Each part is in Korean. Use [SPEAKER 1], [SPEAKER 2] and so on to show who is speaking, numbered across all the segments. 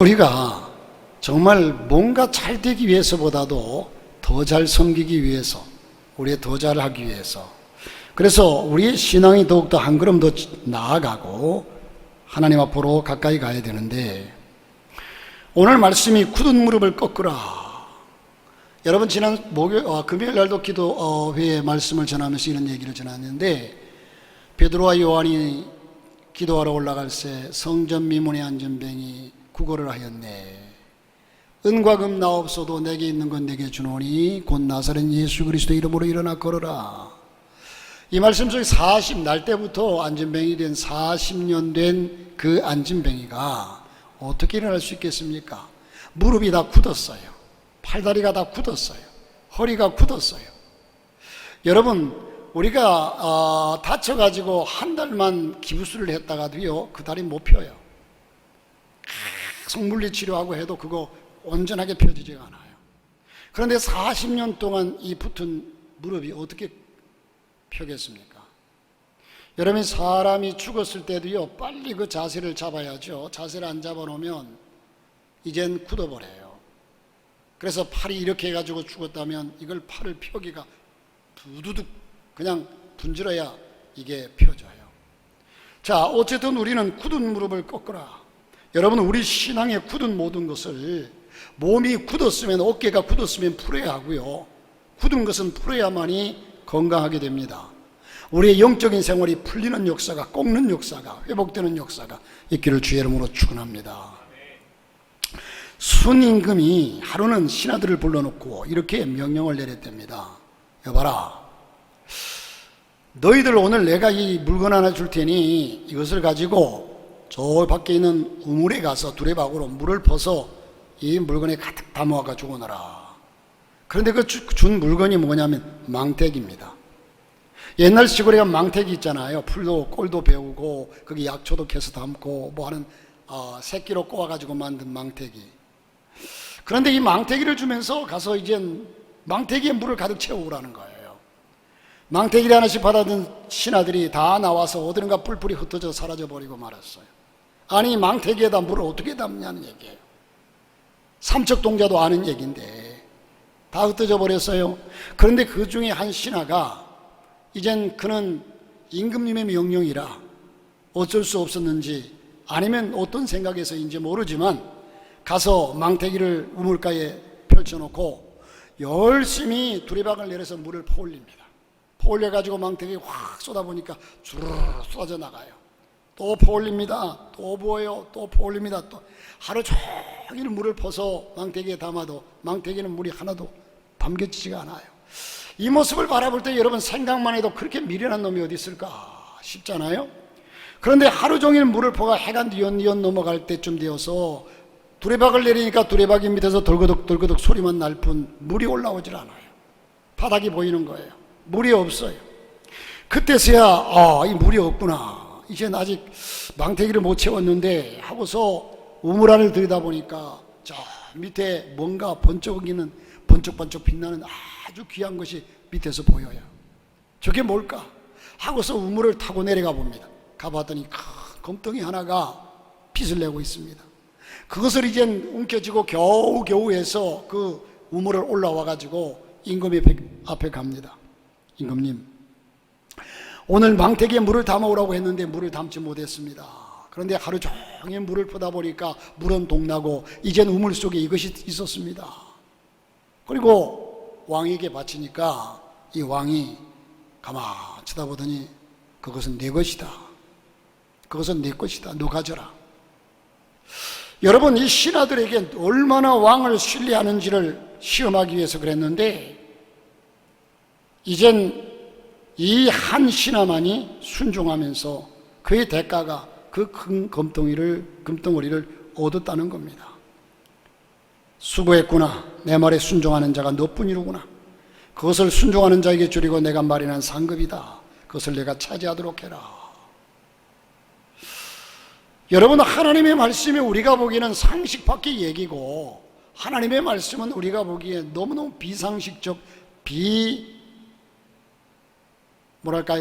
[SPEAKER 1] 우리가 정말 뭔가 잘 되기 위해서보다도 더 잘 섬기기 위해서, 우리 더 잘하기 위해서, 그래서 우리의 신앙이 더욱더 한 걸음 더 나아가고 하나님 앞으로 가까이 가야 되는데, 오늘 말씀이 굳은 무릎을 꺾으라. 여러분, 지난 금요일 날도 기도회에 말씀을 전하면서 이런 얘기를 전했는데, 베드로와 요한이 기도하러 올라갈 때 성전 미문에 앉은 뱅이 구걸을 하였네. 은과 금 나 없어도 내게 있는 건 내게 주노니 곧 나사렛 예수 그리스도 이름으로 일어나 걸어라. 이 말씀 속에 날 때부터 안진뱅이 된 40년 된 그 안진뱅이가 어떻게 일어날 수 있겠습니까? 무릎이 다 굳었어요. 팔다리가 다 굳었어요. 허리가 굳었어요. 여러분, 우리가 다쳐가지고 한 달만 기부스를 했다가도요, 그 다리 못 펴요. 계속 물리치료하고 해도 그거 온전하게 펴지지가 않아요. 그런데 40년 동안 이 붙은 무릎이 어떻게 펴겠습니까? 여러분, 사람이 죽었을 때도요, 빨리 그 자세를 잡아야죠. 자세를 안 잡아놓으면 이젠 굳어버려요. 그래서 팔이 이렇게 해가지고 죽었다면 이걸 팔을 펴기가 부두둑 그냥 분질러야 이게 펴져요. 자, 어쨌든 우리는 굳은 무릎을 꺾으라. 여러분, 우리 신앙의 굳은 모든 것을, 몸이 굳었으면, 어깨가 굳었으면 풀어야 하고요, 굳은 것은 풀어야만이 건강하게 됩니다. 우리의 영적인 생활이 풀리는 역사가, 꺾는 역사가, 회복되는 역사가 있기를 주의 이름으로 축원합니다. 순임금이 하루는 신하들을 불러놓고 이렇게 명령을 내렸답니다. 여봐라, 너희들 오늘 내가 이 물건 하나 줄 테니 이것을 가지고 저 밖에 있는 우물에 가서 두레박으로 물을 퍼서 이 물건에 가득 담아가지고 오너라. 그런데 그 준 물건이 뭐냐면 망태기입니다. 옛날 시골에 망태기 있잖아요. 풀도 꼴도 배우고 거기 약초도 캐서 담고 뭐 하는 새끼로 꼬아가지고 만든 망태기. 그런데 이 망태기를 주면서 가서 이젠 망태기에 물을 가득 채우라는 거예요. 망태기를 하나씩 받아든 신하들이 다 나와서 어디론가 뿔뿔이 흩어져 사라져버리고 말았어요. 아니, 망태기에다 물을 어떻게 담냐는 얘기예요. 삼척동자도 아는 얘기인데 다 흩어져 버렸어요. 그런데 그 중에 한 신하가, 이젠 그는 임금님의 명령이라 어쩔 수 없었는지 아니면 어떤 생각에서인지 모르지만 가서 망태기를 우물가에 펼쳐놓고 열심히 두레박을 내려서 물을 퍼올립니다. 퍼올려가지고 망태기 확 쏟아보니까 주르르 쏟아져 나가요. 또 퍼올립니다. 또 부어요. 또 퍼올립니다. 또 하루 종일 물을 퍼서 망태기에 담아도 망태기는 물이 하나도 담겨지지가 않아요. 이 모습을 바라볼 때 여러분, 생각만 해도 그렇게 미련한 놈이 어디 있을까 싶잖아요. 그런데 하루 종일 물을 퍼가 해가 뉘엿뉘엿 넘어갈 때쯤 되어서 두레박을 내리니까 두레박이 밑에서 덜거덕 소리만 날 뿐 물이 올라오질 않아요. 바닥이 보이는 거예요. 물이 없어요. 그때서야 이 물이 없구나, 이젠 아직 망태기를 못 채웠는데 하고서 우물 안을 들여다보니까 저 밑에 뭔가 번쩍번쩍 빛나는 아주 귀한 것이 밑에서 보여요. 저게 뭘까 하고서 우물을 타고 내려가 봅니다. 가봤더니 큰 검덩이 하나가 빛을 내고 있습니다. 그것을 이젠 움켜쥐고 겨우 해서 그 우물을 올라와 가지고 임금 앞에 갑니다. 임금님, 오늘 망태기에 물을 담아오라고 했는데 물을 담지 못했습니다. 그런데 하루 종일 물을 퍼다 보니까 물은 동나고 이젠 우물 속에 이것이 있었습니다. 그리고 왕에게 바치니까 이 왕이 가만 쳐다보더니 그것은 내 것이다. 그것은 내 것이다. 너 가져라. 여러분, 이 신하들에게 얼마나 왕을 신뢰하는지를 시험하기 위해서 그랬는데, 이젠 이 한 신하만이 순종하면서 그의 대가가 그 큰 금덩어리를 얻었다는 겁니다. 수고했구나. 내 말에 순종하는 자가 너뿐이로구나. 그것을 순종하는 자에게 주리고 내가 마련한 상급이다. 그것을 내가 차지하도록 해라. 여러분, 하나님의 말씀이 우리가 보기에는 상식 밖의 얘기고, 하나님의 말씀은 우리가 보기에 너무너무 비상식적,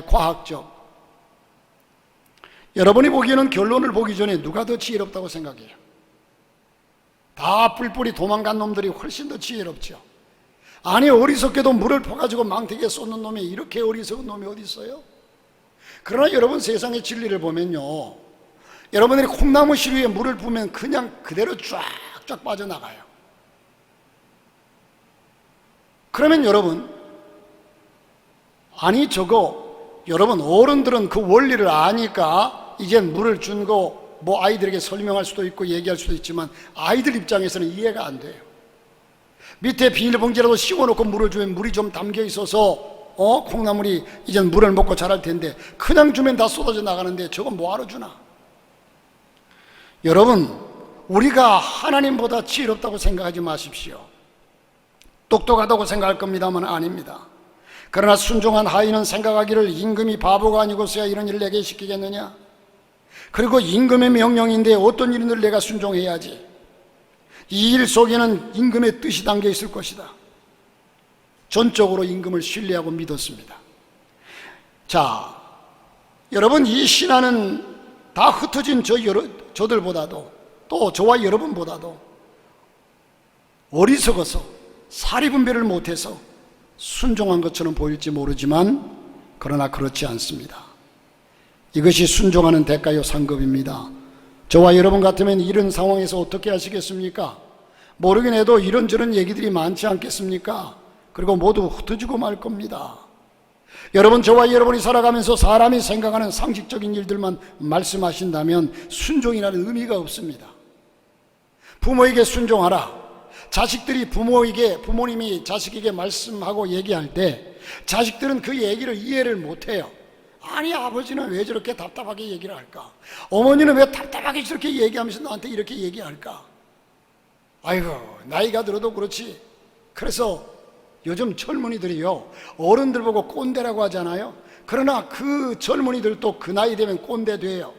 [SPEAKER 1] 과학적. 여러분이 보기에는 결론을 보기 전에 누가 더 지혜롭다고 생각해요? 다 뿔뿔이 도망간 놈들이 훨씬 더 지혜롭죠. 아니 어리석게도 물을 퍼가지고 망태기에 쏟는 놈이 이렇게 어리석은 놈이 어디 있어요? 그러나 여러분 세상의 진리를 보면요, 여러분들이 콩나무 실 위에 물을 부으면 그냥 그대로 쫙쫙 빠져나가요. 그러면 여러분, 아니 저거 여러분 어른들은 그 원리를 아니까 이제 물을 준 거 뭐 아이들에게 설명할 수도 있고 얘기할 수도 있지만 아이들 입장에서는 이해가 안 돼요. 밑에 비닐봉지라도 씌워놓고 물을 주면 물이 좀 담겨 있어서 콩나물이 이젠 물을 먹고 자랄 텐데 그냥 주면 다 쏟아져 나가는데 저건 뭐하러 주나? 여러분, 우리가 하나님보다 지혜롭다고 생각하지 마십시오. 똑똑하다고 생각할 겁니다만 아닙니다. 그러나 순종한 하인은 생각하기를 임금이 바보가 아니고서야 이런 일을 내게 시키겠느냐? 그리고 임금의 명령인데 어떤 일인들 내가 순종해야지. 이 일 속에는 임금의 뜻이 담겨 있을 것이다. 전적으로 임금을 신뢰하고 믿었습니다. 자, 여러분, 이 신하는 다 흩어진 저들보다도 또 저와 여러분보다도 어리석어서 사리분별을 못해서 순종한 것처럼 보일지 모르지만 그러나 그렇지 않습니다. 이것이 순종하는 대가요 상급입니다. 저와 여러분 같으면 이런 상황에서 어떻게 하시겠습니까? 모르긴 해도 이런저런 얘기들이 많지 않겠습니까? 그리고 모두 흩어지고 말 겁니다. 여러분, 저와 여러분이 살아가면서 사람이 생각하는 상식적인 일들만 말씀하신다면 순종이라는 의미가 없습니다. 부모에게 순종하라. 자식들이 부모님이 자식에게 말씀하고 얘기할 때 자식들은 그 얘기를 이해를 못해요. 아니 아버지는 왜 저렇게 답답하게 얘기를 할까? 어머니는 왜 답답하게 저렇게 얘기하면서 나한테 이렇게 얘기할까? 아이고, 나이가 들어도 그렇지. 그래서 요즘 젊은이들이요, 어른들 보고 꼰대라고 하잖아요. 그러나 그 젊은이들도 그 나이 되면 꼰대 돼요.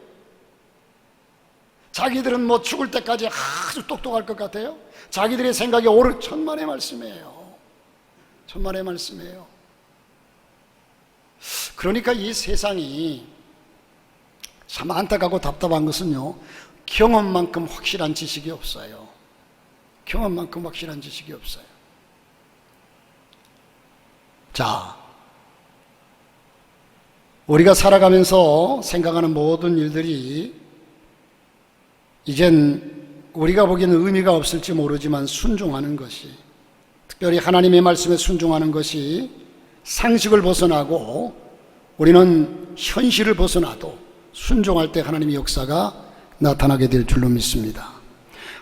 [SPEAKER 1] 자기들은 뭐 죽을 때까지 아주 똑똑할 것 같아요. 자기들의 생각이 옳은 천만의 말씀이에요. 천만의 말씀이에요. 그러니까 이 세상이 참 안타깝고 답답한 것은요, 경험만큼 확실한 지식이 없어요. 경험만큼 확실한 지식이 없어요. 자, 우리가 살아가면서 생각하는 모든 일들이 이젠 우리가 보기에는 의미가 없을지 모르지만 순종하는 것이, 특별히 하나님의 말씀에 순종하는 것이 상식을 벗어나고 우리는 현실을 벗어나도 순종할 때 하나님의 역사가 나타나게 될 줄로 믿습니다.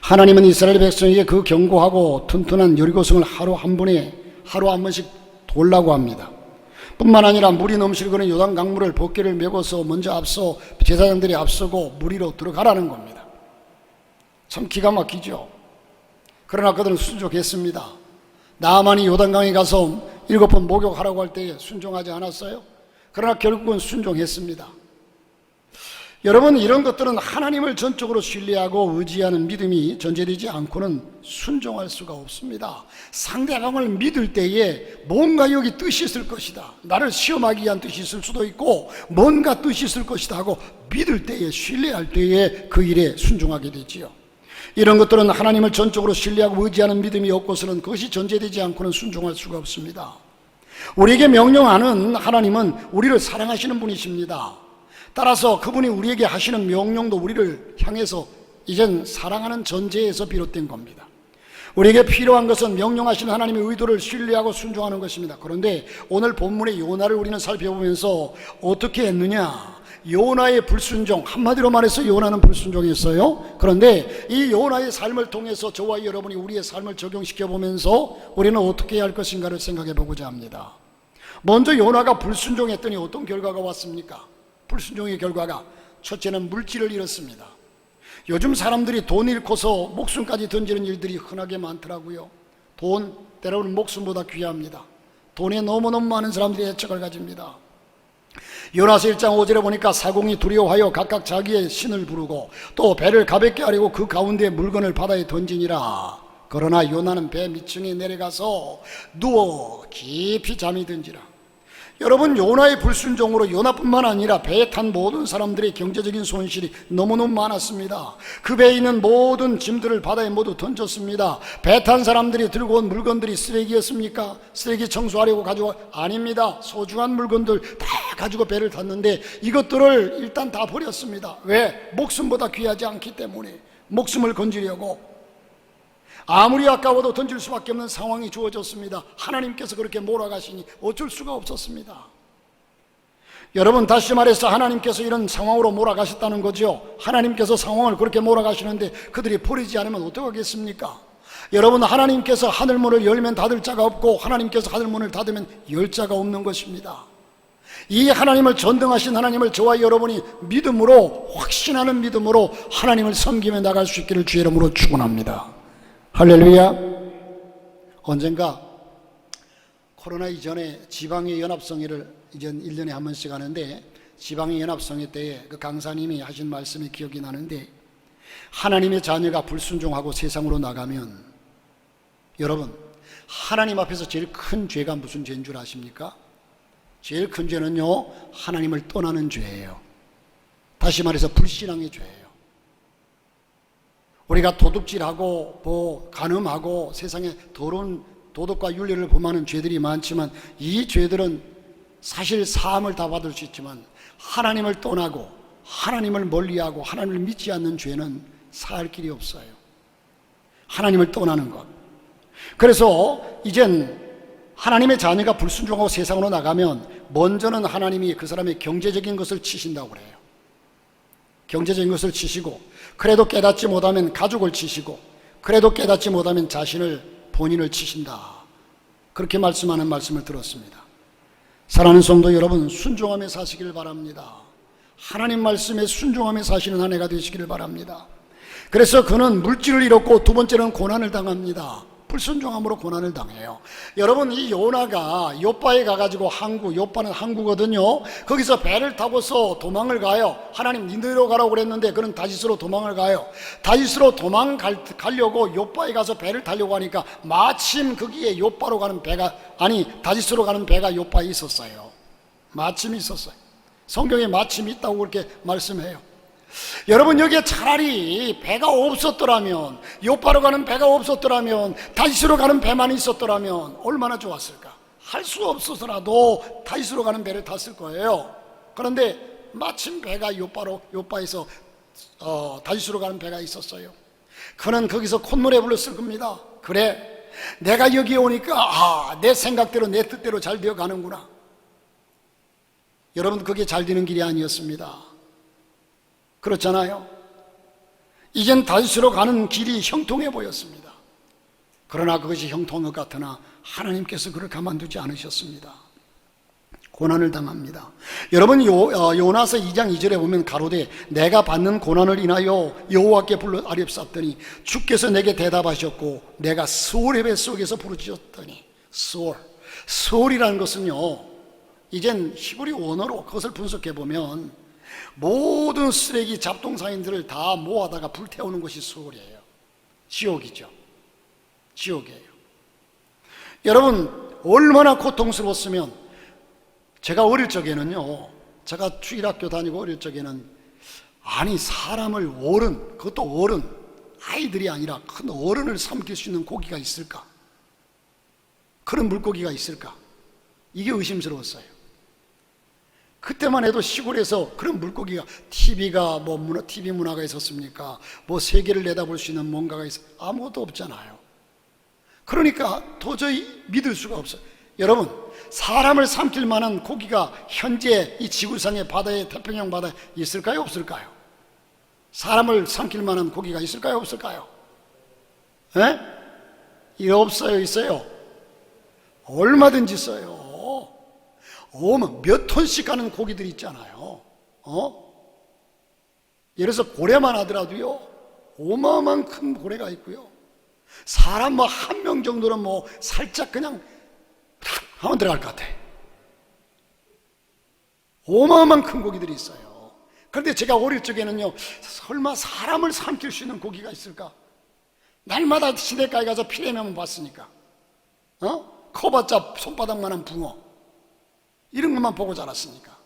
[SPEAKER 1] 하나님은 이스라엘 백성에게 그 견고하고 튼튼한 여리고성을 하루 한 번씩 돌라고 합니다. 뿐만 아니라 물이 넘실거리는 요단 강물을 복개를 메고서 먼저 앞서 제사장들이 앞서고 물 위로 들어가라는 겁니다. 참 기가 막히죠. 그러나 그들은 순종했습니다. 나아만이 요단강에 가서 7번 목욕하라고 할 때에 순종하지 않았어요? 그러나 결국은 순종했습니다. 여러분, 이런 것들은 하나님을 전적으로 신뢰하고 의지하는 믿음이 전제되지 않고는 순종할 수가 없습니다. 상대방을 믿을 때에 뭔가 여기 뜻이 있을 것이다, 나를 시험하기 위한 뜻이 있을 수도 있고 뭔가 뜻이 있을 것이다 하고 믿을 때에, 신뢰할 때에 그 일에 순종하게 되지요. 이런 것들은 하나님을 전적으로 신뢰하고 의지하는 믿음이 없고서는 그것이 전제되지 않고는 순종할 수가 없습니다. 우리에게 명령하는 하나님은 우리를 사랑하시는 분이십니다. 따라서 그분이 우리에게 하시는 명령도 우리를 향해서 이젠 사랑하는 전제에서 비롯된 겁니다. 우리에게 필요한 것은 명령하시는 하나님의 의도를 신뢰하고 순종하는 것입니다. 그런데 오늘 본문의 요나를 우리는 살펴보면서 어떻게 했느냐? 요나의 불순종, 한마디로 말해서 요나는 불순종했어요. 그런데 이 요나의 삶을 통해서 저와 여러분이 우리의 삶을 적용시켜 보면서 우리는 어떻게 해야 할 것인가를 생각해 보고자 합니다. 먼저 요나가 불순종했더니 어떤 결과가 왔습니까? 불순종의 결과가, 첫째는 물질을 잃었습니다. 요즘 사람들이 돈 잃고서 목숨까지 던지는 일들이 흔하게 많더라고요. 돈, 때로는 목숨보다 귀합니다. 돈에 너무너무 많은 사람들이 애착을 가집니다. 요나서 1장 5절에 보니까 사공이 두려워하여 각각 자기의 신을 부르고 또 배를 가볍게 하려고 그 가운데 물건을 바다에 던지니라. 그러나 요나는 배 밑층에 내려가서 누워 깊이 잠이 든지라. 여러분, 요나의 불순종으로 요나뿐만 아니라 배에 탄 모든 사람들의 경제적인 손실이 너무너무 많았습니다. 그 배에 있는 모든 짐들을 바다에 모두 던졌습니다. 배 탄 사람들이 들고 온 물건들이 쓰레기였습니까? 쓰레기 청소하려고 가지고? 아닙니다. 소중한 물건들 다 가지고 배를 탔는데 이것들을 일단 다 버렸습니다. 왜? 목숨보다 귀하지 않기 때문에. 목숨을 건지려고. 아무리 아까워도 던질 수밖에 없는 상황이 주어졌습니다. 하나님께서 그렇게 몰아가시니 어쩔 수가 없었습니다. 여러분, 다시 말해서 하나님께서 이런 상황으로 몰아가셨다는 거죠. 하나님께서 상황을 그렇게 몰아가시는데 그들이 버리지 않으면 어떡하겠습니까? 여러분, 하나님께서 하늘문을 열면 닫을 자가 없고 하나님께서 하늘문을 닫으면 열 자가 없는 것입니다. 이 하나님을 전등하신 하나님을 저와 여러분이 믿음으로, 확신하는 믿음으로 하나님을 섬기며 나갈 수 있기를 주의 이름으로 축원합니다. 할렐루야. 언젠가 코로나 이전에 지방의 연합성회를 이제 1년에 한 번씩 하는데, 지방의 연합성회 때에 그 강사님이 하신 말씀이 기억이 나는데, 하나님의 자녀가 불순종하고 세상으로 나가면, 여러분, 하나님 앞에서 제일 큰 죄가 무슨 죄인 줄 아십니까? 제일 큰 죄는요, 하나님을 떠나는 죄예요. 다시 말해서 불신앙의 죄예요. 우리가 도둑질하고 간음하고 세상에 더러운 도덕과 윤리를 범하는 죄들이 많지만, 이 죄들은 사실 사함을 다 받을 수 있지만 하나님을 떠나고 하나님을 멀리하고 하나님을 믿지 않는 죄는 사할 길이 없어요. 하나님을 떠나는 것. 그래서 이젠 하나님의 자녀가 불순종하고 세상으로 나가면 먼저는 하나님이 그 사람의 경제적인 것을 치신다고 그래요. 경제적인 것을 치시고, 그래도 깨닫지 못하면 가족을 치시고, 그래도 깨닫지 못하면 본인을 치신다. 그렇게 말씀하는 말씀을 들었습니다. 사랑하는 성도 여러분, 순종하며 사시길 바랍니다. 하나님 말씀에 순종하며 사시는 한 해가 되시기를 바랍니다. 그래서 그는 물질을 잃었고 두 번째는 고난을 당합니다. 불순종함으로 고난을 당해요. 여러분, 이 요나가 요빠에 가가지고 요빠는 항구거든요. 거기서 배를 타고서 도망을 가요. 하나님 니네로 가라고 그랬는데 그는 다시스로 도망을 가요. 다시스로 도망가려고 요빠에 가서 배를 타려고 하니까 마침 거기에 요빠로 가는 배가, 다시스로 가는 배가 요빠에 있었어요. 마침 있었어요. 성경에 마침 있다고 그렇게 말씀해요. 여러분, 여기에 차라리 배가 없었더라면, 요빠로 가는 배가 없었더라면, 다시스로 가는 배만 있었더라면 얼마나 좋았을까. 할 수 없어서라도 다시스로 가는 배를 탔을 거예요. 그런데 마침 배가 요빠에서 다시스로 가는 배가 있었어요. 그는 거기서 콧노래 불렀을 겁니다. 그래, 내가 여기 오니까 내 생각대로 내 뜻대로 잘 되어 가는구나. 여러분, 그게 잘 되는 길이 아니었습니다. 그렇잖아요. 이젠 다시스로 가는 길이 형통해 보였습니다. 그러나 그것이 형통한 것 같으나 하나님께서 그를 가만두지 않으셨습니다. 고난을 당합니다. 여러분, 요나서 2장 2절에 보면 가로되 내가 받는 고난을 인하여 여호와께 불러 아뢰었더니 주께서 내게 대답하셨고 내가 스올의 뱃속에서 부르짖었더니. 스올이라는 것은요, 이젠 히브리 원어로 그것을 분석해 보면 모든 쓰레기 잡동사니들을 다 모아다가 불태우는 것이 스올이에요. 지옥이죠. 지옥이에요. 여러분, 얼마나 고통스러웠으면, 제가 어릴 적에는요, 제가 주일학교 다니고 어릴 적에는, 사람을 그것도 어른, 아이들이 아니라 큰 어른을 삼킬 수 있는 고기가 있을까? 그런 물고기가 있을까? 이게 의심스러웠어요. 그때만 해도 시골에서 그런 물고기가, TV 문화가 있었습니까? 세계를 내다볼 수 있는 뭔가가 아무것도 없잖아요. 그러니까 도저히 믿을 수가 없어요. 여러분, 사람을 삼킬 만한 고기가 현재 이 지구상의 바다에, 태평양 바다에 있을까요? 없을까요? 사람을 삼킬 만한 고기가 있을까요? 없을까요? 없어요? 있어요? 얼마든지 있어요. 몇 톤씩 가는 고기들이 있잖아요. 예를 들어서 고래만 하더라도요, 어마어마한 큰 고래가 있고요. 사람 한 명 정도는 살짝 그냥 하면 들어갈 것 같아. 어마어마한 큰 고기들이 있어요. 그런데 제가 어릴 적에는요, 설마 사람을 삼킬 수 있는 고기가 있을까? 날마다 시내가에 가서 피레미만 봤으니까. 커봤자 손바닥만한 붕어. 이런 것만 보고 자랐으니까.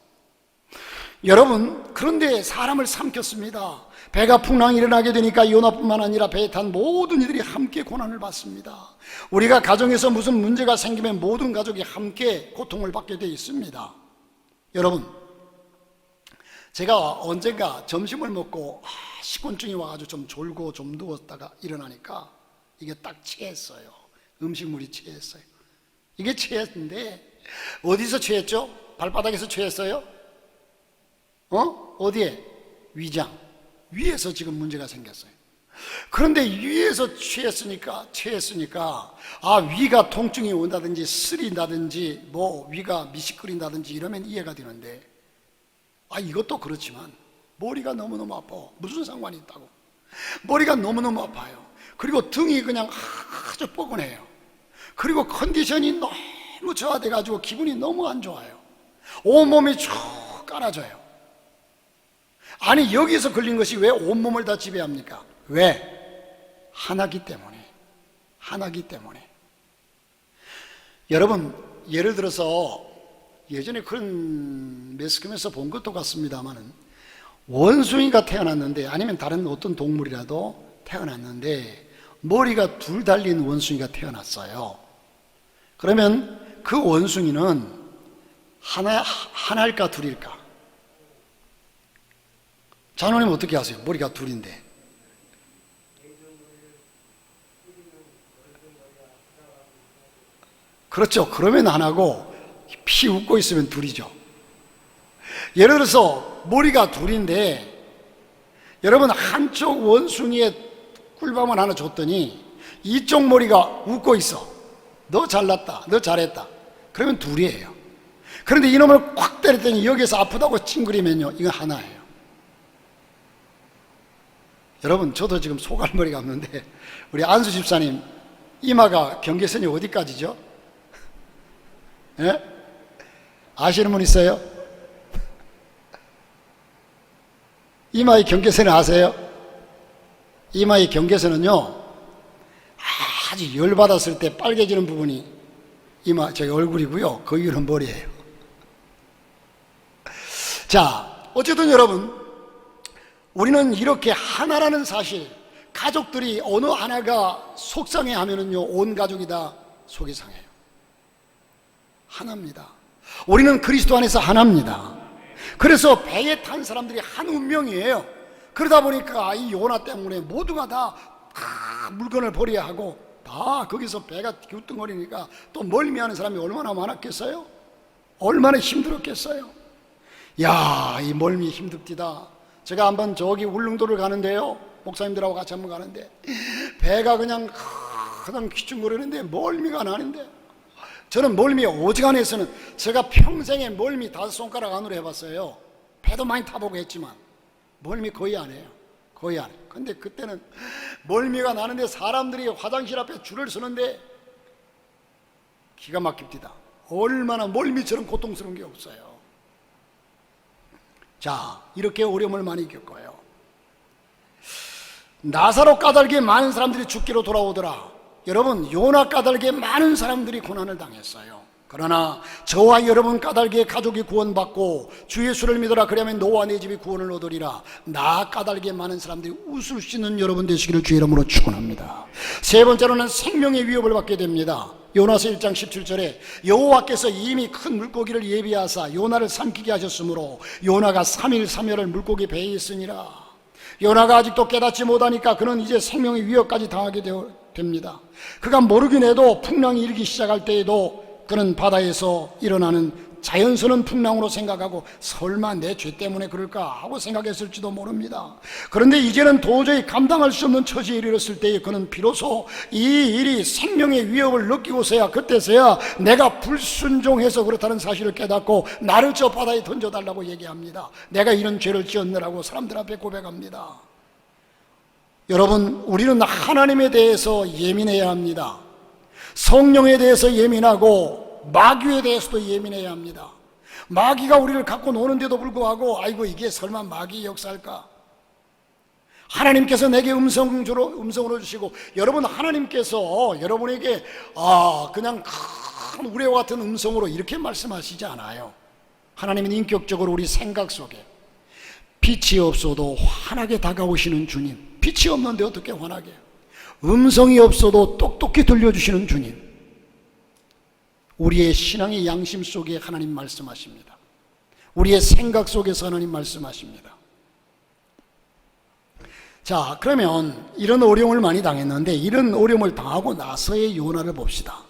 [SPEAKER 1] 여러분, 그런데 사람을 삼켰습니다. 배가 풍랑이 일어나게 되니까 요나뿐만 아니라 배에 탄 모든 이들이 함께 고난을 받습니다. 우리가 가정에서 무슨 문제가 생기면 모든 가족이 함께 고통을 받게 되어 있습니다. 여러분, 제가 언젠가 점심을 먹고 식곤증이 와가지고 좀 졸고 좀 누웠다가 일어나니까 이게 딱 체했어요. 음식물이 체했어요. 이게 체했는데 어디서 체했죠? 발바닥에서 체했어요? 어디에? 위장 위에서 지금 문제가 생겼어요. 그런데 위에서 체했으니까 위가 통증이 온다든지 쓰린다든지 뭐 위가 미식거린다든지 이러면 이해가 되는데 이것도 그렇지만 머리가 너무너무 아파. 무슨 상관이 있다고? 머리가 너무너무 아파요. 그리고 등이 그냥 아주 뻐근해요. 그리고 컨디션이 너무 저하돼 가지고 기분이 너무 안 좋아요. 온몸이 쭉 깔아져요. 아니, 여기서 걸린 것이 왜 온몸을 다 지배합니까? 왜? 하나기 때문에. 여러분, 예를 들어서 예전에 그런 매스컴에서 본 것도 같습니다만은 원숭이가 태어났는데, 아니면 다른 어떤 동물이라도 태어났는데 머리가 둘 달린 원숭이가 태어났어요. 그러면 그 원숭이는 하나일까 둘일까? 장로님 어떻게 아세요? 머리가 둘인데. 그렇죠. 그러면 하나고 피 웃고 있으면 둘이죠. 예를 들어서 머리가 둘인데 여러분, 한쪽 원숭이에 꿀밤을 하나 줬더니 이쪽 머리가 웃고 있어. 너 잘났다, 너 잘했다. 그러면 둘이에요. 그런데 이놈을 콱 때렸더니 여기서 아프다고 찡그리면요, 이건 하나예요. 여러분, 저도 지금 소갈머리가 없는데 우리 안수 집사님 이마가 경계선이 어디까지죠? 예? 아시는 분 있어요? 이마의 경계선을 아세요? 이마의 경계선은요, 아주 열받았을 때 빨개지는 부분이 저기 얼굴이고요, 그 위로는 머리예요. 자, 어쨌든 여러분, 우리는 이렇게 하나라는 사실, 가족들이 어느 하나가 속상해 하면은요, 온 가족이 다 속이 상해요. 하나입니다. 우리는 그리스도 안에서 하나입니다. 그래서 배에 탄 사람들이 한 운명이에요. 그러다 보니까 이 요나 때문에 모두가 다 물건을 버려야 하고 다 거기서 배가 기우뚱거리니까 또 멀미하는 사람이 얼마나 많았겠어요? 얼마나 힘들었겠어요? 야, 이 멀미 힘듭디다. 제가 한번 저기 울릉도를 가는데요, 목사님들하고 같이 한번 가는데 배가 그냥 퀴충거리는데 멀미가 나는데, 저는 멀미 어지간해서는 제가 평생에 멀미 5손가락 안으로 해봤어요. 배도 많이 타보고 했지만 멀미 거의 안 해요. 거의 안 해요. 근데 그때는 멀미가 나는데 사람들이 화장실 앞에 줄을 서는데 기가 막힙니다. 얼마나 멀미처럼 고통스러운 게 없어요. 자, 이렇게 어려움을 많이 겪어요. 나사로 까닭에 많은 사람들이 죽기로 돌아오더라. 여러분, 요나 까닭에 많은 사람들이 고난을 당했어요. 그러나 저와 여러분 까닭에 가족이 구원받고 주 예수를 믿어라, 그러면 너와 내 집이 구원을 얻으리라. 나 까닭에 많은 사람들이 웃을 수 있는 여러분 되시기를 주의 이름으로 축원합니다. 세 번째로는 생명의 위협을 받게 됩니다. 요나서 1장 17절에 여호와께서 이미 큰 물고기를 예비하사 요나를 삼키게 하셨으므로 요나가 3일 3열을 물고기 배에 있으니라. 요나가 아직도 깨닫지 못하니까 그는 이제 생명의 위협까지 당하게 됩니다. 그가 모르긴 해도 풍랑이 일기 시작할 때에도 그는 바다에서 일어나는 자연스러운 풍랑으로 생각하고 설마 내 죄 때문에 그럴까 하고 생각했을지도 모릅니다. 그런데 이제는 도저히 감당할 수 없는 처지에 이르렀을 때에 그는 비로소 이 일이 생명의 위협을 느끼고서야, 그때서야 내가 불순종해서 그렇다는 사실을 깨닫고 나를 저 바다에 던져달라고 얘기합니다. 내가 이런 죄를 지었느라고 사람들 앞에 고백합니다. 여러분, 우리는 하나님에 대해서 예민해야 합니다. 성령에 대해서 예민하고 마귀에 대해서도 예민해야 합니다. 마귀가 우리를 갖고 노는데도 불구하고 아이고 이게 설마 마귀의 역사일까? 하나님께서 내게 음성으로 주시고, 여러분, 하나님께서 여러분에게 그냥 큰 우레와 같은 음성으로 이렇게 말씀하시지 않아요. 하나님은 인격적으로 우리 생각 속에 빛이 없어도 환하게 다가오시는 주님. 빛이 없는데 어떻게 환하게 해요? 음성이 없어도 똑똑히 들려주시는 주님. 우리의 신앙의 양심 속에 하나님 말씀하십니다. 우리의 생각 속에서 하나님 말씀하십니다. 자, 그러면 이런 어려움을 많이 당했는데 이런 어려움을 당하고 나서의 요나를 봅시다.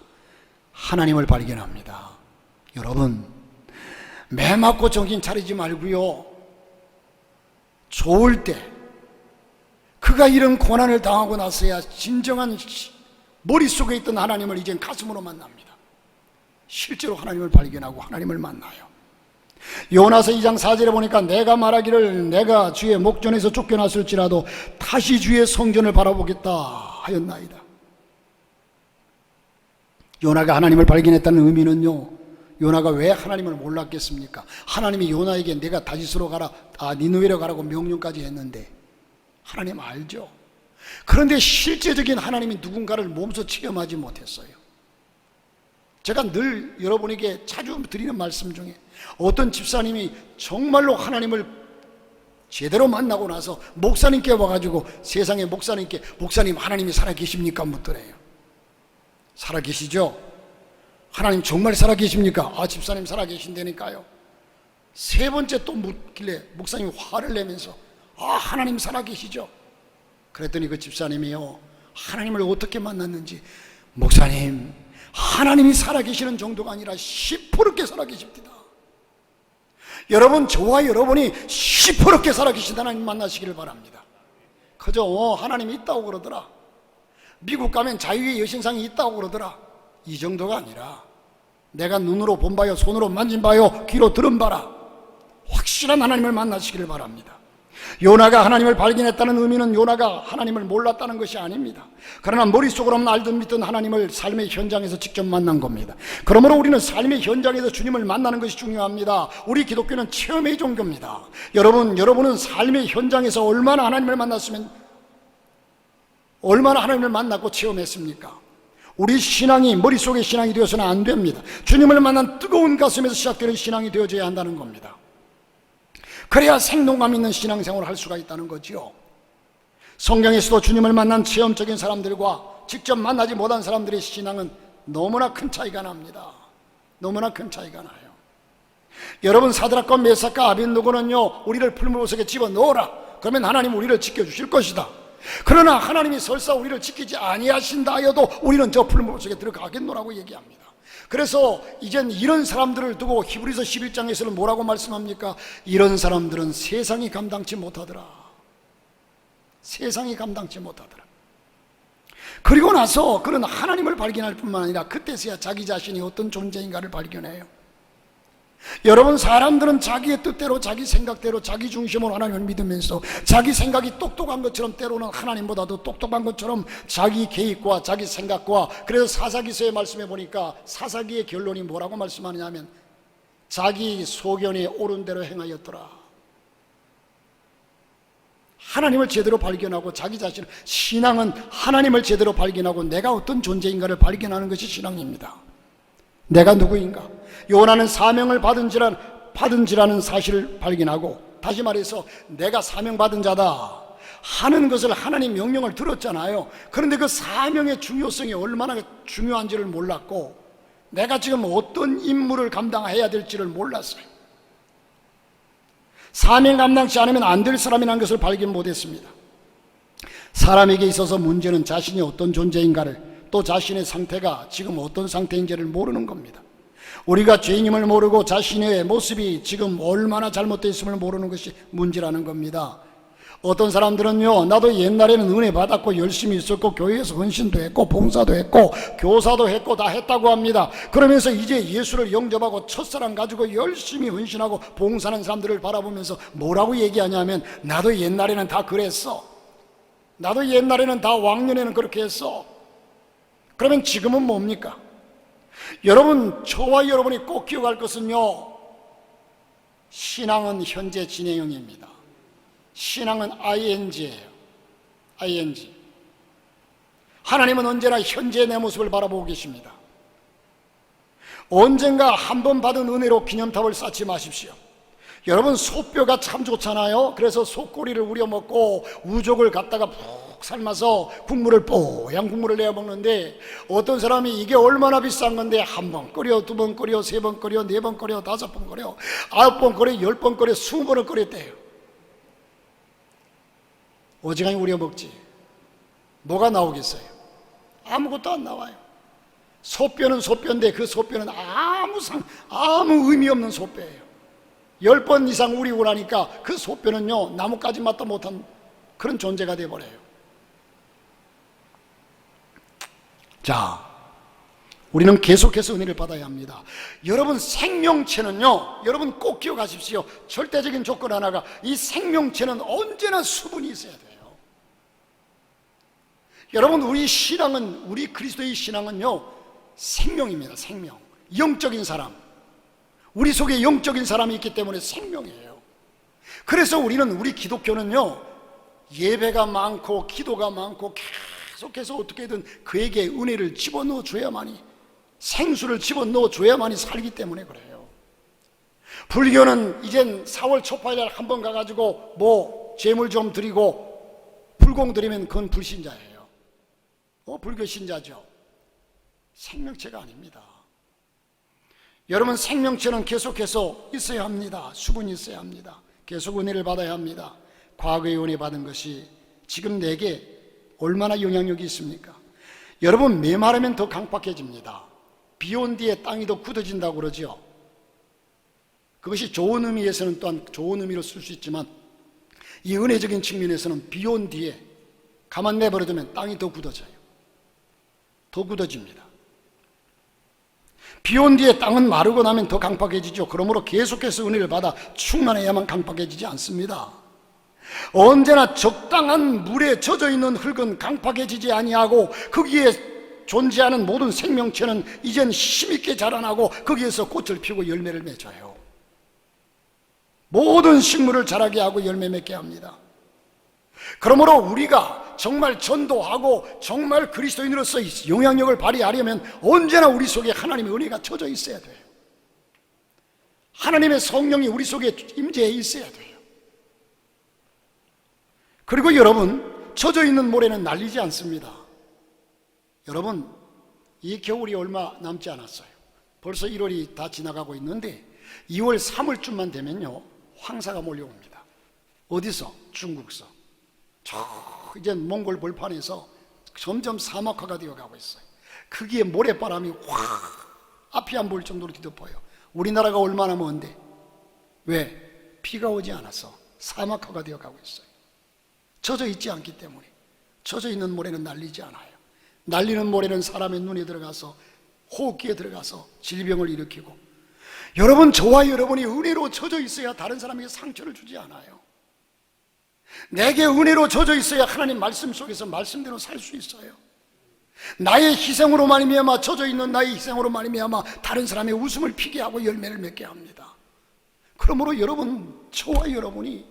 [SPEAKER 1] 하나님을 발견합니다. 여러분, 매 맞고 정신 차리지 말고요, 좋을 때 그가 이런 고난을 당하고 나서야 진정한 머릿속에 있던 하나님을 이젠 가슴으로 만납니다. 실제로 하나님을 발견하고 하나님을 만나요. 요나서 2장 4절에 보니까 내가 말하기를 내가 주의 목전에서 쫓겨났을지라도 다시 주의 성전을 바라보겠다 하였나이다. 요나가 하나님을 발견했다는 의미는요, 요나가 왜 하나님을 몰랐겠습니까? 하나님이 요나에게 내가 다시스로 가라, 니느웨로 가라고 명령까지 했는데 하나님 알죠. 그런데 실제적인 하나님이 누군가를 몸소 체험하지 못했어요. 제가 늘 여러분에게 자주 드리는 말씀 중에 어떤 집사님이 정말로 하나님을 제대로 만나고 나서 목사님께 와가지고 세상에 목사님께 목사님 하나님이 살아계십니까? 묻더래요. 살아계시죠? 하나님 정말 살아계십니까? 집사님 살아계신다니까요. 세 번째 또 묻길래 목사님이 화를 내면서 하나님 살아계시죠? 그랬더니 그 집사님이요, 하나님을 어떻게 만났는지, 목사님 하나님이 살아계시는 정도가 아니라 시퍼렇게 살아계십니다. 여러분, 저와 여러분이 시퍼렇게 살아계신 하나님 만나시기를 바랍니다. 그저 하나님이 있다고 그러더라, 미국 가면 자유의 여신상이 있다고 그러더라, 이 정도가 아니라 내가 눈으로 본 바요, 손으로 만진 바요, 귀로 들은 바라, 확실한 하나님을 만나시기를 바랍니다. 요나가 하나님을 발견했다는 의미는 요나가 하나님을 몰랐다는 것이 아닙니다. 그러나 머릿속으로는 알든 믿든 하나님을 삶의 현장에서 직접 만난 겁니다. 그러므로 우리는 삶의 현장에서 주님을 만나는 것이 중요합니다. 우리 기독교는 체험의 종교입니다. 여러분은 삶의 현장에서 얼마나 하나님을 만났고 체험했습니까? 우리 신앙이 머릿속의 신앙이 되어서는 안 됩니다. 주님을 만난 뜨거운 가슴에서 시작되는 신앙이 되어져야 한다는 겁니다. 그래야 생동감 있는 신앙생활을 할 수가 있다는 거지요. 성경에서도 주님을 만난 체험적인 사람들과 직접 만나지 못한 사람들의 신앙은 너무나 큰 차이가 납니다. 너무나 큰 차이가 나요. 여러분, 사드락과 메삭과 아벳느고는요, 우리를 풀무불 집어넣어라, 그러면 하나님 우리를 지켜주실 것이다. 그러나 하나님이 설사 우리를 지키지 아니하신다 하여도 우리는 저 풀무불 속에 들어가겠노라고 얘기합니다. 그래서 이젠 이런 사람들을 두고 히브리서 11장에서는 뭐라고 말씀합니까? 이런 사람들은 세상이 감당치 못하더라. 세상이 감당치 못하더라. 그리고 나서 그는 하나님을 발견할 뿐만 아니라 그때서야 자기 자신이 어떤 존재인가를 발견해요. 여러분, 사람들은 자기의 뜻대로, 자기 생각대로, 자기 중심으로 하나님을 믿으면서 자기 생각이 똑똑한 것처럼, 때로는 하나님보다도 똑똑한 것처럼 자기 계획과 자기 생각과, 그래서 사사기서의 말씀에 보니까 사사기의 결론이 뭐라고 말씀하냐면 자기 소견에 옳은 대로 행하였더라. 하나님을 제대로 발견하고 자기 자신을, 신앙은 하나님을 제대로 발견하고 내가 어떤 존재인가를 발견하는 것이 신앙입니다. 내가 누구인가? 요나는 사명을 받은지라는 사실을 발견하고, 다시 말해서 내가 사명받은 자다 하는 것을 하나님 명령을 들었잖아요. 그런데 그 사명의 중요성이 얼마나 중요한지를 몰랐고, 내가 지금 어떤 임무를 감당해야 될지를 몰랐어요. 사명 감당치 않으면 안 될 사람이라는 것을 발견 못했습니다. 사람에게 있어서 문제는 자신이 어떤 존재인가를, 또 자신의 상태가 지금 어떤 상태인지를 모르는 겁니다. 우리가 죄인임을 모르고 자신의 모습이 지금 얼마나 잘못되어 있음을 모르는 것이 문제라는 겁니다. 어떤 사람들은요, 나도 옛날에는 은혜 받았고 열심히 있었고 교회에서 헌신도 했고 봉사도 했고 교사도 했고 다 했다고 합니다. 그러면서 이제 예수를 영접하고 첫사랑 가지고 열심히 헌신하고 봉사하는 사람들을 바라보면서 뭐라고 얘기하냐면, 나도 옛날에는 다 그랬어, 나도 옛날에는 다 왕년에는 그렇게 했어. 그러면 지금은 뭡니까? 여러분, 저와 여러분이 꼭 기억할 것은요, 신앙은 현재 진행형입니다. 신앙은 ing예요. ing. 하나님은 언제나 현재 내 모습을 바라보고 계십니다. 언젠가 한 번 받은 은혜로 기념탑을 쌓지 마십시오. 여러분, 소뼈가 참 좋잖아요. 그래서 소꼬리를 우려 먹고 우족을 갖다가 푹 삶아서 국물을 뽀얀 국물을 내어 먹는데, 어떤 사람이 이게 얼마나 비싼 건데 한 번 끓여, 두 번 끓여, 세 번 끓여, 네 번 끓여, 다섯 번 끓여, 아홉 번 끓여, 10번 끓여, 20번을 끓였대요. 어지간히 우려 먹지 뭐가 나오겠어요? 아무것도 안 나와요. 소뼈는 소뼈인데 그 소뼈는 아무 의미 없는 소뼈예요. 10번 이상 우리고 나니까 그 소뼈는요, 나뭇가지 맛도 못한 그런 존재가 되어버려요. 자, 우리는 계속해서 은혜를 받아야 합니다. 여러분, 생명체는요, 여러분 꼭 기억하십시오. 절대적인 조건 하나가, 이 생명체는 언제나 수분이 있어야 돼요. 여러분, 우리 신앙은, 우리 그리스도의 신앙은요, 생명입니다. 생명. 영적인 사람, 우리 속에 영적인 사람이 있기 때문에 생명이에요. 그래서 우리 기독교는요, 예배가 많고 기도가 많고 계속해서 어떻게든 그에게 은혜를 집어넣어 줘야만이, 생수를 집어넣어 줘야만이 살기 때문에 그래요. 불교는 이젠 4월 초파일날 한번 가가지고 뭐 제물 좀 드리고 불공 드리면 그건 불신자예요. 불교 신자죠. 생명체가 아닙니다. 여러분, 생명체는 계속해서 있어야 합니다. 수분이 있어야 합니다. 계속 은혜를 받아야 합니다. 과거에 은혜 받은 것이 지금 내게 얼마나 영향력이 있습니까? 여러분, 메마르면 더 강팍해집니다. 비 온 뒤에 땅이 더 굳어진다고 그러죠. 그것이 좋은 의미에서는 또한 좋은 의미로 쓸 수 있지만, 이 은혜적인 측면에서는 비 온 뒤에 가만 내버려두면 땅이 더 굳어져요. 더 굳어집니다. 비 온 뒤에 땅은 마르고 나면 더 강팍해지죠. 그러므로 계속해서 은혜를 받아 충만해야만 강팍해지지 않습니다. 언제나 적당한 물에 젖어 있는 흙은 강팍해지지 아니하고, 거기에 존재하는 모든 생명체는 이젠 힘있게 자라나고 거기에서 꽃을 피우고 열매를 맺어요. 모든 식물을 자라게 하고 열매 맺게 합니다. 그러므로 우리가 정말 전도하고 정말 그리스도인으로서 영향력을 발휘하려면 언제나 우리 속에 하나님의 은혜가 젖어 있어야 돼요. 하나님의 성령이 우리 속에 임재해 있어야 돼요. 그리고 여러분, 젖어 있는 모래는 날리지 않습니다. 여러분, 이 겨울이 얼마 남지 않았어요. 벌써 1월이 다 지나가고 있는데 2월 3월쯤만 되면요, 황사가 몰려옵니다. 어디서? 중국서. 이제 몽골 벌판에서 점점 사막화가 되어가고 있어요. 거기에 모래바람이 확 앞이 안 보일 정도로 뒤덮어요. 우리나라가 얼마나 먼데? 왜? 비가 오지 않아서 사막화가 되어가고 있어요. 젖어 있지 않기 때문에. 젖어 있는 모래는 날리지 않아요. 날리는 모래는 사람의 눈에 들어가서 호흡기에 들어가서 질병을 일으키고, 여러분, 저와 여러분이 은혜로 젖어 있어야 다른 사람에게 상처를 주지 않아요. 내게 은혜로 젖어 있어야 하나님 말씀 속에서 말씀대로 살 수 있어요. 나의 희생으로 말미암아, 젖어 있는 나의 희생으로 말미암아 다른 사람의 웃음을 피게 하고 열매를 맺게 합니다. 그러므로 여러분, 저와 여러분이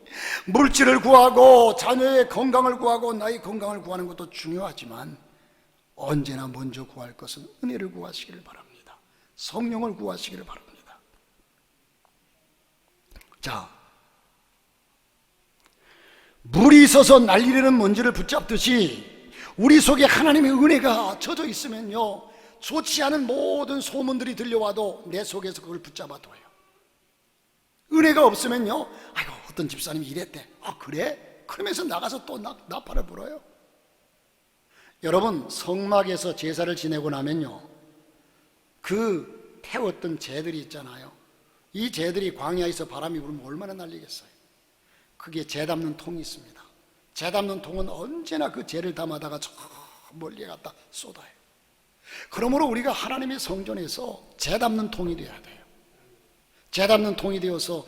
[SPEAKER 1] 물질을 구하고 자녀의 건강을 구하고 나의 건강을 구하는 것도 중요하지만, 언제나 먼저 구할 것은 은혜를 구하시기를 바랍니다. 성령을 구하시기를 바랍니다. 자, 물이 있어서 날리려는 먼지를 붙잡듯이 우리 속에 하나님의 은혜가 젖어 있으면요, 좋지 않은 모든 소문들이 들려와도 내 속에서 그걸 붙잡아둬요. 은혜가 없으면요, 아이고, 어떤 집사님이 이랬대. 아, 그래? 그러면서 나가서 또 나팔을 불어요. 여러분, 성막에서 제사를 지내고 나면요, 그 태웠던 재들이 있잖아요. 이 재들이 광야에서 바람이 불면 얼마나 날리겠어요. 그게 재 담는 통이 있습니다. 재 담는 통은 언제나 그 재를 담아다가 저 멀리에 갖다 쏟아요. 그러므로 우리가 하나님의 성전에서 재 담는 통이 되어야 돼요. 재 담는 통이 되어서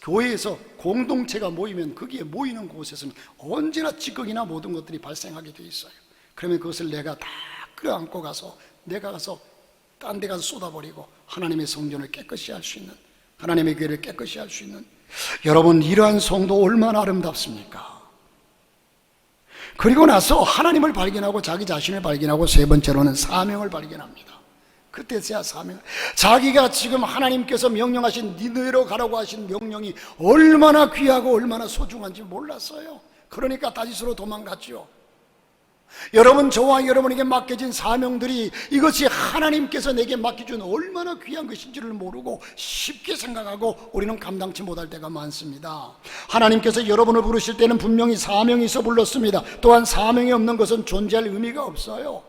[SPEAKER 1] 교회에서 공동체가 모이면 거기에 모이는 곳에서는 언제나 찌꺼기나 모든 것들이 발생하게 되어 있어요. 그러면 그것을 내가 다 끌어안고 가서 내가 가서 딴 데 가서 쏟아버리고 하나님의 성전을 깨끗이 할 수 있는, 하나님의 교회를 깨끗이 할 수 있는, 여러분, 이러한 성도 얼마나 아름답습니까? 그리고 나서 하나님을 발견하고 자기 자신을 발견하고 세 번째로는 사명을 발견합니다. 그때서야 사명. 자기가 지금 하나님께서 명령하신 니느웨로 가라고 하신 명령이 얼마나 귀하고 얼마나 소중한지 몰랐어요. 그러니까 다윗으로 도망갔죠. 여러분, 저와 여러분에게 맡겨진 사명들이 이것이 하나님께서 내게 맡겨준 얼마나 귀한 것인지를 모르고 쉽게 생각하고 우리는 감당치 못할 때가 많습니다. 하나님께서 여러분을 부르실 때는 분명히 사명이 있어 불렀습니다. 또한 사명이 없는 것은 존재할 의미가 없어요.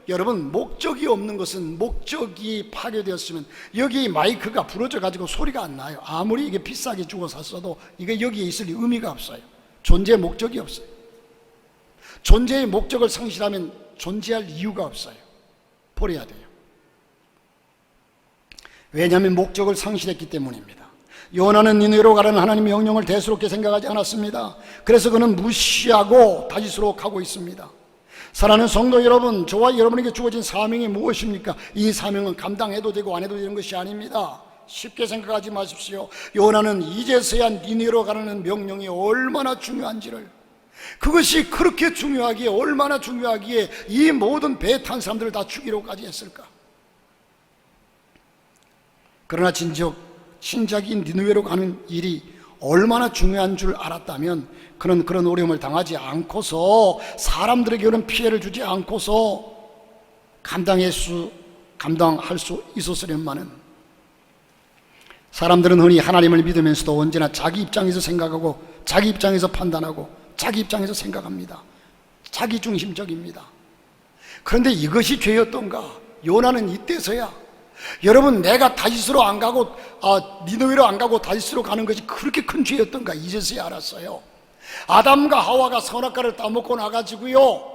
[SPEAKER 1] 여러분, 목적이 없는 것은, 목적이 파괴되었으면 여기 마이크가 부러져 가지고 소리가 안 나요. 아무리 이게 비싸게 주고 샀어도 이게 여기에 있을 의미가 없어요. 존재의 목적이 없어요. 존재의 목적을 상실하면 존재할 이유가 없어요. 버려야 돼요. 왜냐하면 목적을 상실했기 때문입니다. 요나는 니느웨로 가라는 하나님의 명령을 대수롭게 생각하지 않았습니다. 그래서 그는 무시하고 다윗으로 가고 있습니다. 사랑하는 성도 여러분, 저와 여러분에게 주어진 사명이 무엇입니까? 이 사명은 감당해도 되고 안 해도 되는 것이 아닙니다. 쉽게 생각하지 마십시오. 요나는 이제서야 니느웨로 가라는 명령이 얼마나 중요한지를, 그것이 그렇게 중요하기에, 얼마나 중요하기에 이 모든 배에 탄 사람들을 다 죽이려고까지 했을까? 그러나 진작이 니느웨로 가는 일이 얼마나 중요한 줄 알았다면 그는 그런 어려움을 당하지 않고서, 사람들에게 그런 피해를 주지 않고서 감당할 수 있었으련만은, 사람들은 흔히 하나님을 믿으면서도 언제나 자기 입장에서 생각하고, 자기 입장에서 판단하고, 자기 입장에서 생각합니다. 자기중심적입니다. 그런데 이것이 죄였던가? 요나는 이때서야, 여러분, 내가 다윗으로 안 가고 니느웨로 안 가고 다윗으로 가는 것이 그렇게 큰 죄였던가? 이제서야 알았어요. 아담과 하와가 선악과를 따먹고 나가지고요,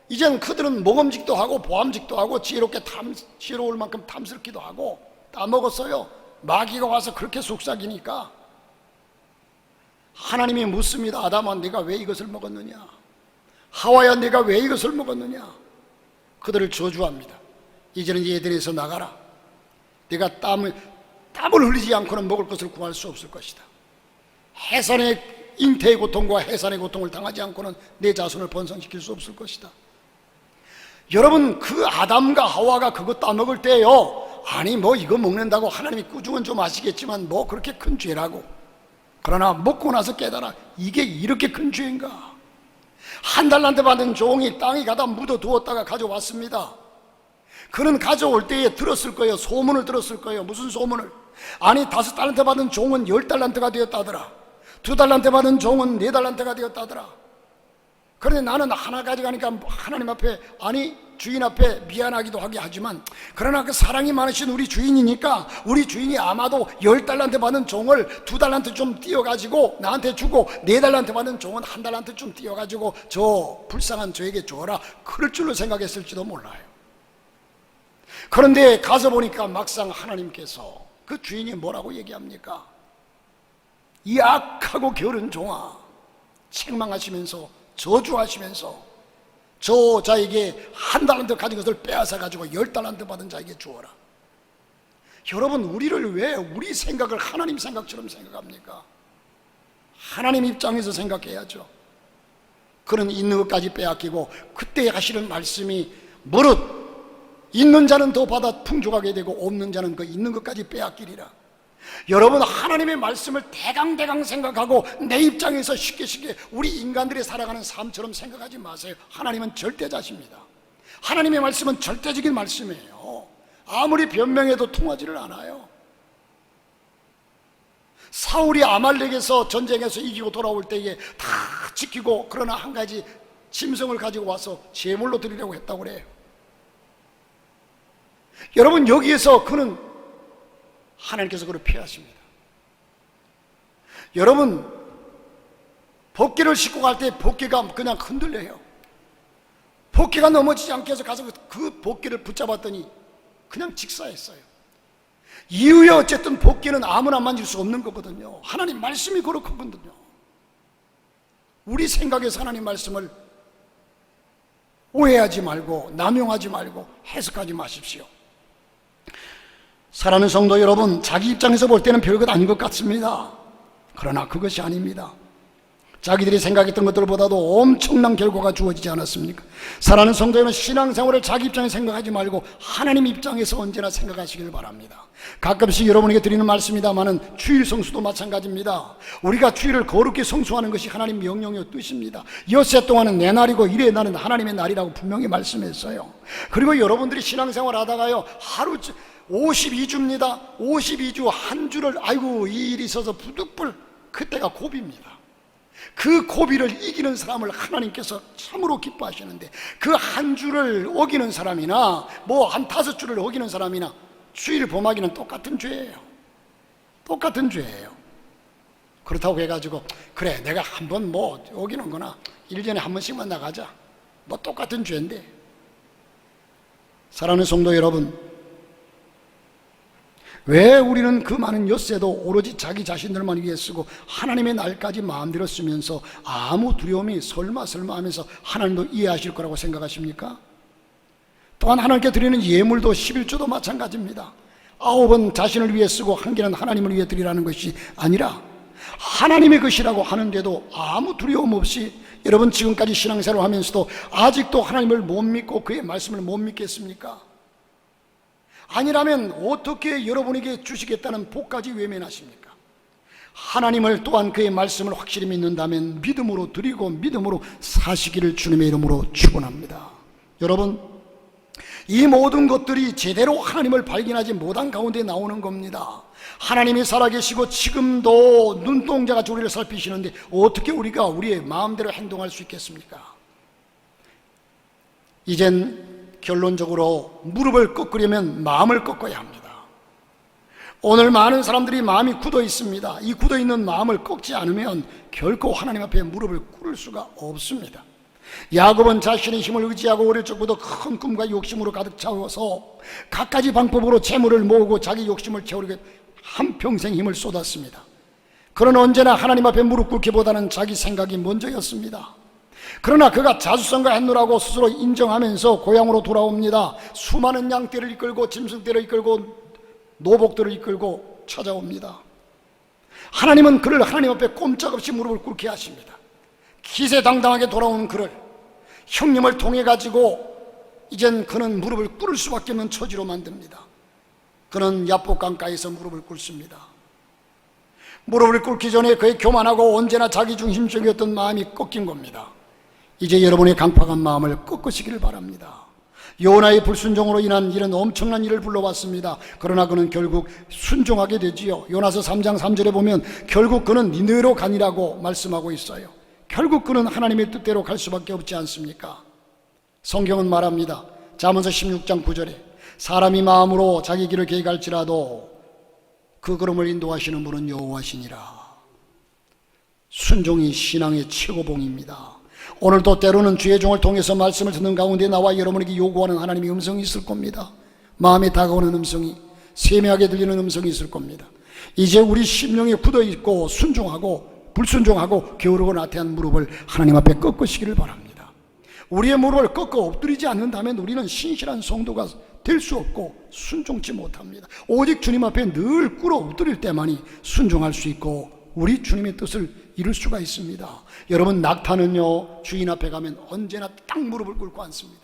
[SPEAKER 1] 이제는 그들은 모범직도 하고 보암직도 하고 지혜로울 만큼 탐스럽기도 하고 따먹었어요. 마귀가 와서 그렇게 속삭이니까 하나님이 묻습니다. 아담아, 네가 왜 이것을 먹었느냐? 하와야, 네가 왜 이것을 먹었느냐? 그들을 저주합니다. 이제는 얘들에서 나가라. 네가 땀을 흘리지 않고는 먹을 것을 구할 수 없을 것이다. 잉태의 고통과 해산의 고통을 당하지 않고는 내 자손을 번성시킬 수 없을 것이다. 여러분, 그 아담과 하와가 그거 따먹을 때요, 아니 뭐 이거 먹는다고 하나님이 꾸중은 좀 아시겠지만 뭐 그렇게 큰 죄라고. 그러나 먹고 나서 깨달아, 이게 이렇게 큰 죄인가? 한 달란트 받은 종이 땅에 가다 묻어두었다가 가져왔습니다. 그는 가져올 때에 들었을 거예요. 소문을 들었을 거예요. 무슨 소문을? 아니 5달란트 받은 종은 10달란트가 되었다더라. 2달란트 받은 종은 4달란트가 되었다더라. 그런데 나는 하나 가져가니까 하나님 앞에, 아니 주인 앞에 미안하기도 하게 하지만, 그러나 그 사랑이 많으신 우리 주인이니까 우리 주인이 아마도 10달란트 받은 종을 2달란트 좀 띄어가지고 나한테 주고 4달란트 받은 종은 1달란트 좀 띄어가지고 저 불쌍한 저에게 줘라, 그럴 줄로 생각했을지도 몰라요. 그런데 가서 보니까 막상 하나님께서 그 주인이 뭐라고 얘기합니까? 이 악하고 게으른 종아, 책망하시면서 저주하시면서 저 자에게 1달란트 가진 것을 빼앗아 가지고 10달란트 받은 자에게 주어라. 여러분, 우리를 왜 우리 생각을 하나님 생각처럼 생각합니까? 하나님 입장에서 생각해야죠. 그는 있는 것까지 빼앗기고, 그때 하시는 말씀이 무릇 있는 자는 더 받아 풍족하게 되고 없는 자는 그 있는 것까지 빼앗기리라. 여러분, 하나님의 말씀을 대강 생각하고 내 입장에서 쉽게 우리 인간들이 살아가는 삶처럼 생각하지 마세요. 하나님은 절대자십니다. 하나님의 말씀은 절대적인 말씀이에요. 아무리 변명해도 통하지를 않아요. 사울이 아말렉에서 전쟁에서 이기고 돌아올 때에 다 지키고, 그러나 한 가지 짐승을 가지고 와서 제물로 드리려고 했다고 그래요. 여러분, 여기에서 그는 하나님께서 그를 피하십니다. 여러분, 복귀를 싣고 갈 때 복귀가 그냥 흔들려요. 복귀가 넘어지지 않게 해서 가서 그 복귀를 붙잡았더니 그냥 직사했어요. 이후에 어쨌든 복귀는 아무나 만질 수 없는 거거든요. 하나님 말씀이 그렇거든요. 우리 생각에서 하나님 말씀을 오해하지 말고 남용하지 말고 해석하지 마십시오. 사랑하는 성도 여러분, 자기 입장에서 볼 때는 별것 아닌 것 같습니다. 그러나 그것이 아닙니다. 자기들이 생각했던 것들보다도 엄청난 결과가 주어지지 않았습니까? 사랑하는 성도여러분, 신앙생활을 자기 입장에 생각하지 말고 하나님 입장에서 언제나 생각하시길 바랍니다. 가끔씩 여러분에게 드리는 말씀이다마는 주일 성수도 마찬가지입니다. 우리가 주일을 거룩히 성수하는 것이 하나님 명령의 뜻입니다. 엿새 동안은 내 날이고 일의 날은 하나님의 날이라고 분명히 말씀했어요. 그리고 여러분들이 신앙생활 하다가요, 하루 52주입니다. 52주 한 주를 아이고 이 일이 있어서 부득불, 그때가 고비입니다. 그 고비를 이기는 사람을 하나님께서 참으로 기뻐하시는데, 그 한 주를 어기는 사람이나 뭐 한 5주를 어기는 사람이나 주일 범하기는 똑같은 죄예요. 똑같은 죄예요. 그렇다고 해가지고 그래 내가 한번 뭐 어기는 거나 1년에 한 번씩만 나가자, 뭐 똑같은 죄인데. 사랑하는 성도 여러분, 왜 우리는 그 많은 엿새도 오로지 자기 자신들만 위해 쓰고 하나님의 날까지 마음대로 쓰면서 아무 두려움이 설마 하면서 하나님도 이해하실 거라고 생각하십니까? 또한 하나님께 드리는 예물도 11조도 마찬가지입니다. 9은 자신을 위해 쓰고 1개는 하나님을 위해 드리라는 것이 아니라 하나님의 것이라고 하는데도 아무 두려움 없이, 여러분 지금까지 신앙생활을 하면서도 아직도 하나님을 못 믿고 그의 말씀을 못 믿겠습니까? 아니라면 어떻게 여러분에게 주시겠다는 복까지 외면하십니까? 하나님을 또한 그의 말씀을 확실히 믿는다면 믿음으로 드리고 믿음으로 사시기를 주님의 이름으로 축원합니다. 여러분, 이 모든 것들이 제대로 하나님을 발견하지 못한 가운데 나오는 겁니다. 하나님이 살아계시고 지금도 눈동자같이 우리를 살피시는데 어떻게 우리가 우리의 마음대로 행동할 수 있겠습니까? 이젠 결론적으로 무릎을 꺾으려면 마음을 꺾어야 합니다. 오늘 많은 사람들이 마음이 굳어 있습니다. 이 굳어 있는 마음을 꺾지 않으면 결코 하나님 앞에 무릎을 꿇을 수가 없습니다. 야곱은 자신의 힘을 의지하고 어릴 적부터 큰 꿈과 욕심으로 가득 차워서 갖가지 방법으로 재물을 모으고 자기 욕심을 채우려고 한평생 힘을 쏟았습니다. 그러나 언제나 하나님 앞에 무릎 꿇기보다는 자기 생각이 먼저였습니다. 그러나 그가 자수성가 했노라고 스스로 인정하면서 고향으로 돌아옵니다. 수많은 양떼를 이끌고 짐승떼를 이끌고 노복들을 이끌고 찾아옵니다. 하나님은 그를 하나님 앞에 꼼짝없이 무릎을 꿇게 하십니다. 기세당당하게 돌아오는 그를 형님을 통해 가지고 이젠 그는 무릎을 꿇을 수밖에 없는 처지로 만듭니다. 그는 야복강가에서 무릎을 꿇습니다. 무릎을 꿇기 전에 그의 교만하고 언제나 자기중심적이었던 마음이 꺾인 겁니다. 이제 여러분의 강팍한 마음을 꺾으시기를 바랍니다. 요나의 불순종으로 인한 이런 엄청난 일을 불러왔습니다. 그러나 그는 결국 순종하게 되지요. 요나서 3장 3절에 보면 결국 그는 니느웨로 가니라고 말씀하고 있어요. 결국 그는 하나님의 뜻대로 갈 수밖에 없지 않습니까? 성경은 말합니다. 잠언서 16장 9절에 사람이 마음으로 자기 길을 계획할지라도 그 걸음을 인도하시는 분은 여호와시니라. 순종이 신앙의 최고봉입니다. 오늘도 때로는 주의 종을 통해서 말씀을 듣는 가운데 나와 여러분에게 요구하는 하나님의 음성이 있을 겁니다. 마음에 다가오는 음성이, 세밀하게 들리는 음성이 있을 겁니다. 이제 우리 심령에 굳어있고 순종하고 불순종하고 게으르고 나태한 무릎을 하나님 앞에 꺾으시기를 바랍니다. 우리의 무릎을 꺾어 엎드리지 않는다면 우리는 신실한 성도가 될 수 없고 순종치 못합니다. 오직 주님 앞에 늘 꿇어 엎드릴 때만이 순종할 수 있고 우리 주님의 뜻을 이룰 수가 있습니다. 여러분, 낙타는요 주인 앞에 가면 언제나 딱 무릎을 꿇고 앉습니다.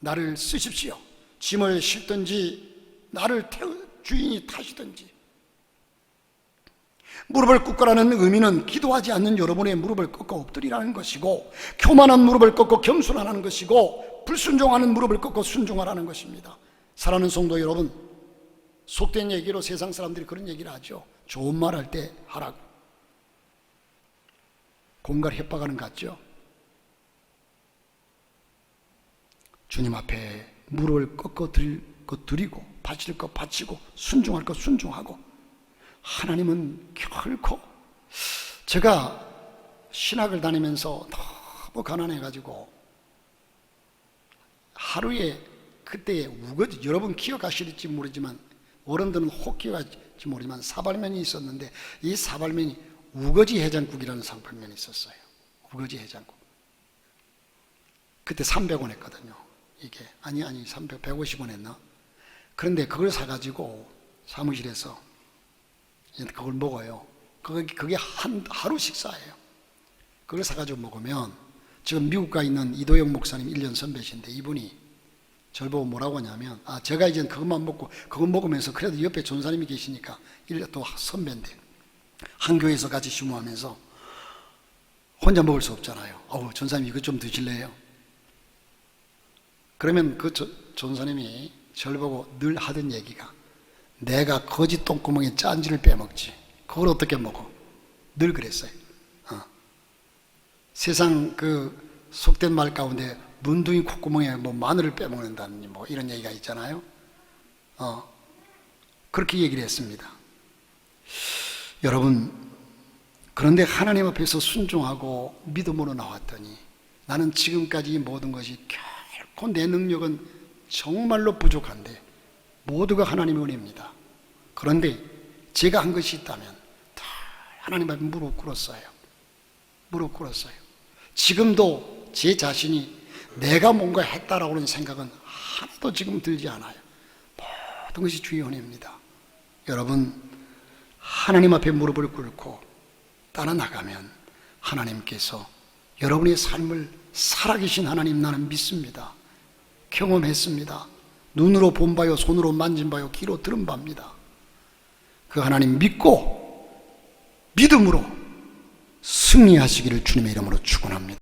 [SPEAKER 1] 나를 쓰십시오. 짐을 싣든지 나를 주인이 타시든지. 무릎을 꿇으라는 의미는 기도하지 않는 여러분의 무릎을 꺾어 엎드리라는 것이고, 교만한 무릎을 꺾어 겸손하라는 것이고, 불순종하는 무릎을 꺾어 순종하라는 것입니다. 사랑하는 성도 여러분, 속된 얘기로 세상 사람들이 그런 얘기를 하죠. 좋은 말 할 때 하라고. 공갈 협박하는 것 같죠? 주님 앞에 무릎을 꺾어 드릴 것 드리고, 바칠 것 바치고, 순종할 것 순종하고. 하나님은 결코, 제가 신학을 다니면서 너무 가난해가지고 하루에 그때 우거지, 여러분 기억하실지 모르지만 어른들은 혹 기억할지 모르지만 사발면이 있었는데, 이 사발면이 우거지 해장국이라는 상품면이 있었어요. 우거지 해장국. 그때 300원 했거든요. 이게 아니 150원 했나? 그런데 그걸 사가지고 사무실에서 그걸 먹어요. 그게 하루 식사예요. 그걸 사가지고 먹으면, 지금 미국 가 있는 이도영 목사님 1년 선배신데, 이분이 저를 보고 뭐라고 하냐면, 제가 이제 그것만 먹고 그거 먹으면서, 그래도 옆에 전사님이 계시니까 1년 또 선배인데 한 교회에서 같이 심호하면서, 혼자 먹을 수 없잖아요. 전사님 이거 좀 드실래요? 그러면 그 전사님이 저를 보고 늘 하던 얘기가, 내가 거지 똥구멍에 짠지를 빼먹지 그걸 어떻게 먹어? 늘 그랬어요. 세상 그 속된 말 가운데 문둥이 콧구멍에 뭐 마늘을 빼먹는다니 뭐 이런 얘기가 있잖아요. 그렇게 얘기를 했습니다. 여러분, 그런데 하나님 앞에서 순종하고 믿음으로 나왔더니, 나는 지금까지 이 모든 것이 결코 내 능력은 정말로 부족한데 모두가 하나님의 은혜입니다. 그런데 제가 한 것이 있다면 다 하나님 앞에 무릎 꿇었어요. 무릎 꿇었어요. 지금도 제 자신이 내가 뭔가 했다라고는 생각은 하나도 지금 들지 않아요. 모든 것이 주의 은혜입니다. 여러분, 하나님 앞에 무릎을 꿇고 따라 나가면 하나님께서 여러분의 삶을 살아계신 하나님 나는 믿습니다. 경험했습니다. 눈으로 본 바요, 손으로 만진 바요, 귀로 들은 바입니다. 그 하나님 믿고 믿음으로 승리하시기를 주님의 이름으로 축원합니다.